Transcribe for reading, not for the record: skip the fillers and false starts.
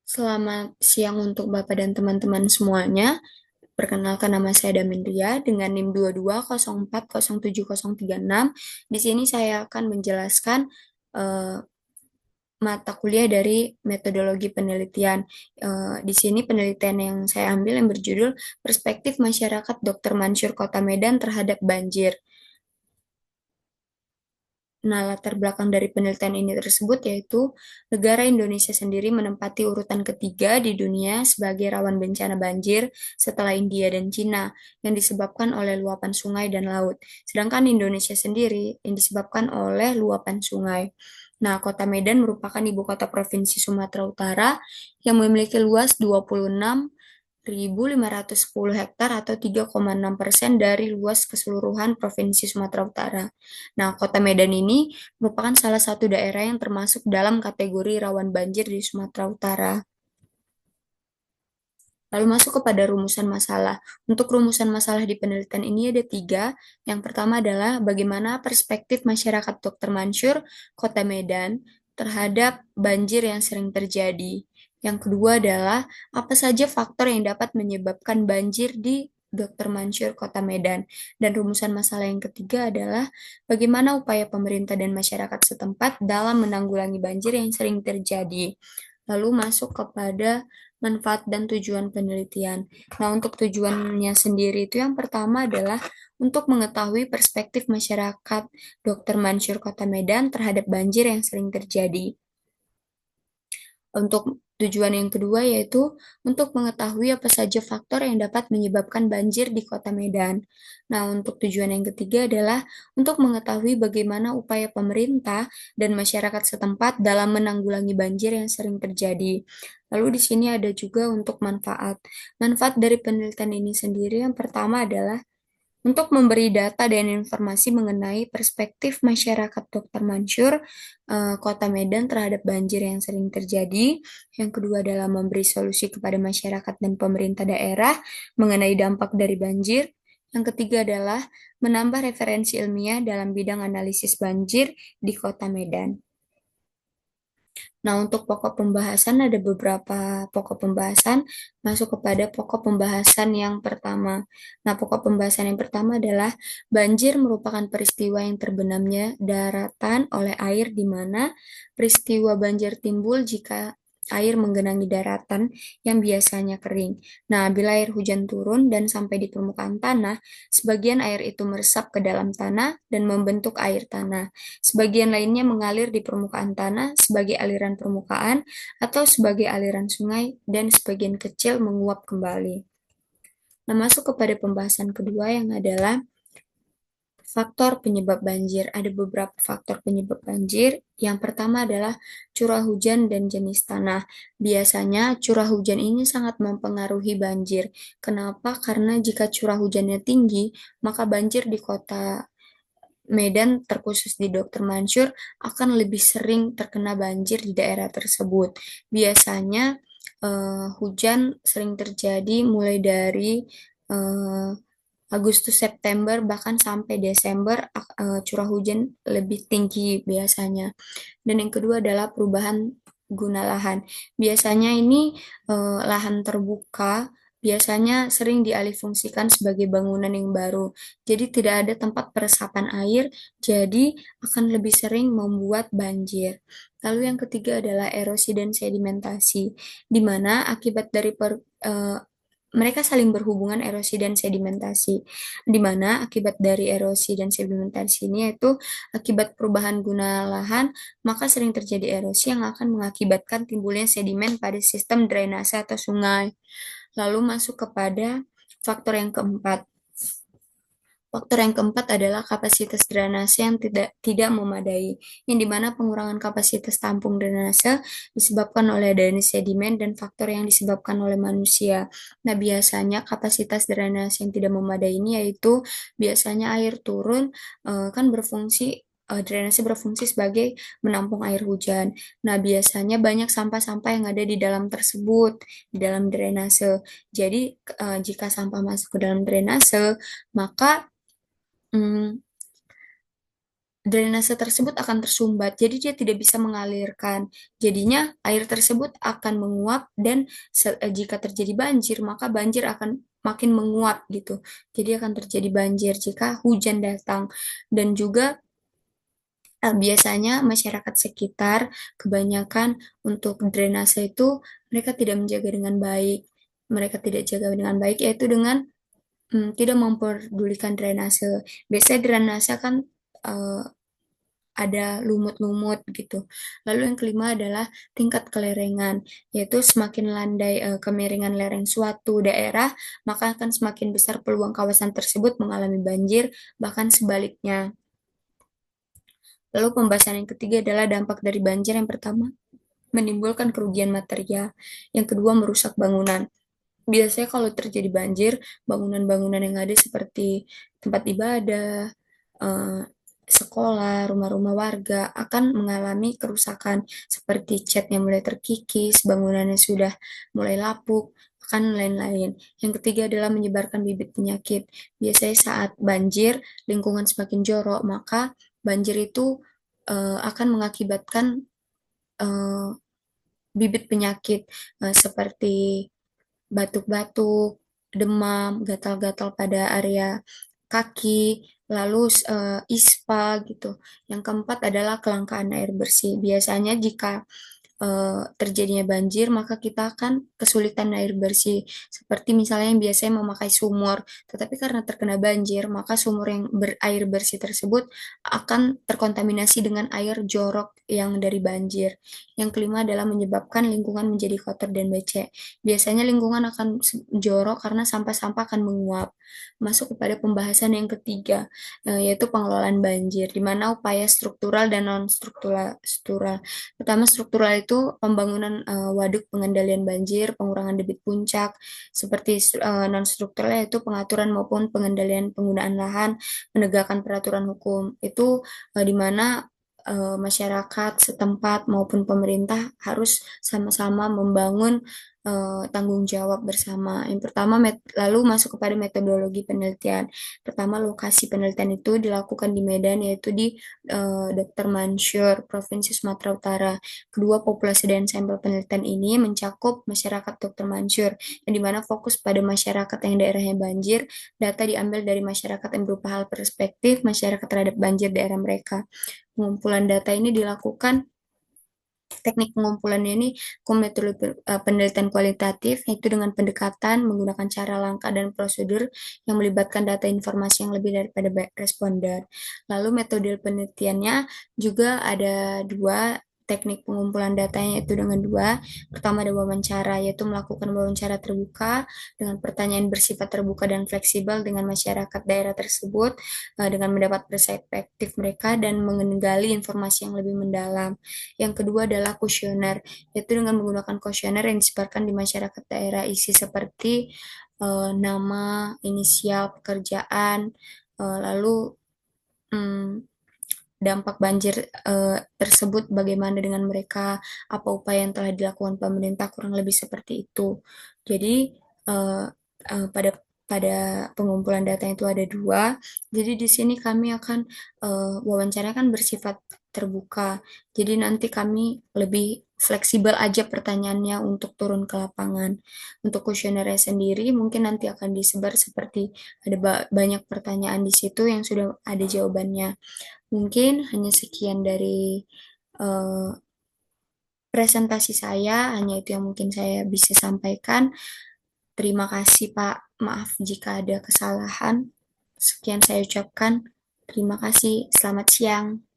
Selamat siang untuk Bapak dan teman-teman semuanya. Perkenalkan nama saya Damindria dengan NIM 22040736. Di sini saya akan menjelaskan eh, mata kuliah dari metodologi penelitian. Di sini penelitian yang saya ambil yang berjudul Perspektif Masyarakat Dr. Mansur Kota Medan Terhadap Banjir. Nah, latar belakang dari penelitian ini tersebut yaitu negara Indonesia sendiri menempati urutan ketiga di dunia sebagai rawan bencana banjir setelah India dan Cina yang disebabkan oleh luapan sungai dan laut. Sedangkan Indonesia sendiri yang disebabkan oleh luapan sungai. Nah, Kota Medan merupakan ibu kota Provinsi Sumatera Utara yang memiliki luas 26.510 hektar atau 3,6% dari luas keseluruhan Provinsi Sumatera Utara. Nah, Kota Medan ini merupakan salah satu daerah yang termasuk dalam kategori rawan banjir di Sumatera Utara. Lalu masuk kepada rumusan masalah. Untuk rumusan masalah di penelitian ini ada tiga. Yang pertama adalah bagaimana perspektif masyarakat Dr. Mansur, Kota Medan, terhadap banjir yang sering terjadi. Yang kedua adalah apa saja faktor yang dapat menyebabkan banjir di Dr. Mansur, Kota Medan. Dan rumusan masalah yang ketiga adalah bagaimana upaya pemerintah dan masyarakat setempat dalam menanggulangi banjir yang sering terjadi. Lalu masuk kepada manfaat dan tujuan penelitian. Nah, untuk tujuannya sendiri itu yang pertama adalah untuk mengetahui perspektif masyarakat Dr. Mansur Kota Medan terhadap banjir yang sering terjadi. Untuk tujuan yang kedua yaitu untuk mengetahui apa saja faktor yang dapat menyebabkan banjir di Kota Medan. Nah, untuk tujuan yang ketiga adalah untuk mengetahui bagaimana upaya pemerintah dan masyarakat setempat dalam menanggulangi banjir yang sering terjadi. Lalu di sini ada juga untuk manfaat. Manfaat dari penelitian ini sendiri yang pertama adalah untuk memberi data dan informasi mengenai perspektif masyarakat Dr. Mansur, Kota Medan terhadap banjir yang sering terjadi. Yang kedua adalah memberi solusi kepada masyarakat dan pemerintah daerah mengenai dampak dari banjir. Yang ketiga adalah menambah referensi ilmiah dalam bidang analisis banjir di Kota Medan. Nah, untuk pokok pembahasan ada beberapa pokok pembahasan masuk kepada pokok pembahasan yang pertama. Nah, pokok pembahasan yang pertama adalah banjir merupakan peristiwa yang terbenamnya daratan oleh air di mana peristiwa banjir timbul jika air menggenangi daratan yang biasanya kering. Nah, bila air hujan turun dan sampai di permukaan tanah, sebagian air itu meresap ke dalam tanah dan membentuk air tanah. Sebagian lainnya mengalir di permukaan tanah sebagai aliran permukaan atau sebagai aliran sungai dan sebagian kecil menguap kembali. Nah, masuk kepada pembahasan kedua yang adalah faktor penyebab banjir. Ada beberapa faktor penyebab banjir. Yang pertama adalah curah hujan dan jenis tanah. Biasanya curah hujan ini sangat mempengaruhi banjir. Kenapa? Karena jika curah hujannya tinggi, maka banjir di kota Medan, terkhusus di Dr. Mansur, akan lebih sering terkena banjir di daerah tersebut. Biasanya hujan sering terjadi mulai dari eh, Agustus, September, bahkan sampai Desember, curah hujan lebih tinggi biasanya. Dan yang kedua adalah perubahan guna lahan. Biasanya ini lahan terbuka biasanya sering dialihfungsikan sebagai bangunan yang baru. Jadi tidak ada tempat peresapan air, jadi akan lebih sering membuat banjir. Lalu yang ketiga adalah erosi dan sedimentasi, di mana akibat dari mereka saling berhubungan erosi dan sedimentasi, di mana akibat dari erosi dan sedimentasi ini yaitu akibat perubahan guna lahan, maka sering terjadi erosi yang akan mengakibatkan timbulnya sedimen pada sistem drainase atau sungai. Lalu masuk kepada faktor yang keempat. Faktor yang keempat adalah kapasitas drainase yang tidak memadai, yang dimana pengurangan kapasitas tampung drainase disebabkan oleh adanya sedimen dan faktor yang disebabkan oleh manusia. Nah, biasanya kapasitas drainase yang tidak memadai ini yaitu biasanya air turun kan berfungsi drainase berfungsi sebagai menampung air hujan. Nah, biasanya banyak sampah-sampah yang ada di dalam tersebut, di dalam drainase. Jadi, jika sampah masuk ke dalam drainase, maka Hmm, drainase tersebut akan tersumbat, jadi dia tidak bisa mengalirkan. Jadinya air tersebut akan menguap dan jika terjadi banjir, maka banjir akan makin menguap gitu. Jadi akan terjadi banjir jika hujan datang. Dan juga biasanya masyarakat sekitar kebanyakan untuk drainase itu mereka tidak menjaga dengan baik. Mereka tidak jaga dengan baik yaitu dengan tidak memperdulikan drainase. Biasanya drainase kan eh, ada lumut-lumut gitu. Lalu yang kelima adalah tingkat kelerengan, yaitu semakin landai kemiringan lereng suatu daerah, maka akan semakin besar peluang kawasan tersebut mengalami banjir, bahkan sebaliknya. Lalu pembahasan yang ketiga adalah dampak dari banjir. Yang pertama, menimbulkan kerugian material. Yang kedua, merusak bangunan. Biasanya kalau terjadi banjir, bangunan-bangunan yang ada seperti tempat ibadah, eh, sekolah, rumah-rumah warga akan mengalami kerusakan seperti catnya mulai terkikis, bangunannya sudah mulai lapuk, akan lain-lain. Yang ketiga adalah menyebarkan bibit penyakit. Biasanya saat banjir, lingkungan semakin jorok, maka banjir itu akan mengakibatkan eh, bibit penyakit seperti batuk-batuk, demam, gatal-gatal pada area kaki, lalu ispa gitu. Yang keempat adalah kelangkaan air bersih. Biasanya jika terjadinya banjir, maka kita akan kesulitan air bersih. Seperti misalnya yang biasanya memakai sumur, tetapi karena terkena banjir, maka sumur yang berair bersih tersebut akan terkontaminasi dengan air jorok yang dari banjir. Yang kelima adalah menyebabkan lingkungan menjadi kotor dan becek. Biasanya lingkungan akan jorok karena sampah-sampah akan menguap. Masuk kepada pembahasan yang ketiga, yaitu pengelolaan banjir, di mana upaya struktural dan non-struktural. Pertama, struktural itu pembangunan waduk pengendalian banjir, pengurangan debit puncak, seperti non-struktural yaitu pengaturan maupun pengendalian penggunaan lahan, menegakkan peraturan hukum. Itu di mana masyarakat setempat maupun pemerintah harus sama-sama membangun tanggung jawab bersama. Yang pertama, lalu masuk kepada metodologi penelitian. Pertama, lokasi penelitian itu dilakukan di Medan, yaitu di Dr. Mansur, Provinsi Sumatera Utara. Kedua, populasi dan sampel penelitian ini mencakup masyarakat Dr. Mansur, yang dimana fokus pada masyarakat yang daerahnya banjir. Data diambil dari masyarakat yang berupa hal perspektif masyarakat terhadap banjir daerah mereka. Pengumpulan data ini dilakukan Teknik pengumpulannya ini metode penelitian kualitatif, yaitu dengan pendekatan menggunakan cara langkah dan prosedur yang melibatkan data informasi yang lebih daripada responden. Lalu metode penelitiannya juga ada dua, teknik pengumpulan datanya itu dengan dua. Pertama ada wawancara, yaitu melakukan wawancara terbuka dengan pertanyaan bersifat terbuka dan fleksibel dengan masyarakat daerah tersebut dengan mendapat perspektif mereka dan menggali informasi yang lebih mendalam. Yang kedua adalah kuesioner, yaitu dengan menggunakan kuesioner yang disebarkan di masyarakat daerah, isi seperti nama, inisial, pekerjaan, lalu mm, dampak banjir tersebut bagaimana dengan mereka, apa upaya yang telah dilakukan pemerintah, kurang lebih seperti itu. Jadi eh, pada pada pengumpulan data itu ada dua. Jadi di sini kami akan wawancara kan bersifat terbuka. Jadi nanti kami lebih fleksibel aja pertanyaannya untuk turun ke lapangan. Untuk kuesionernya sendiri mungkin nanti akan disebar seperti ada banyak pertanyaan di situ yang sudah ada jawabannya. Mungkin hanya sekian dari eh, presentasi saya, hanya itu yang mungkin saya bisa sampaikan. Terima kasih, Pak. Maaf jika ada kesalahan. Sekian saya ucapkan. Terima kasih. Selamat siang.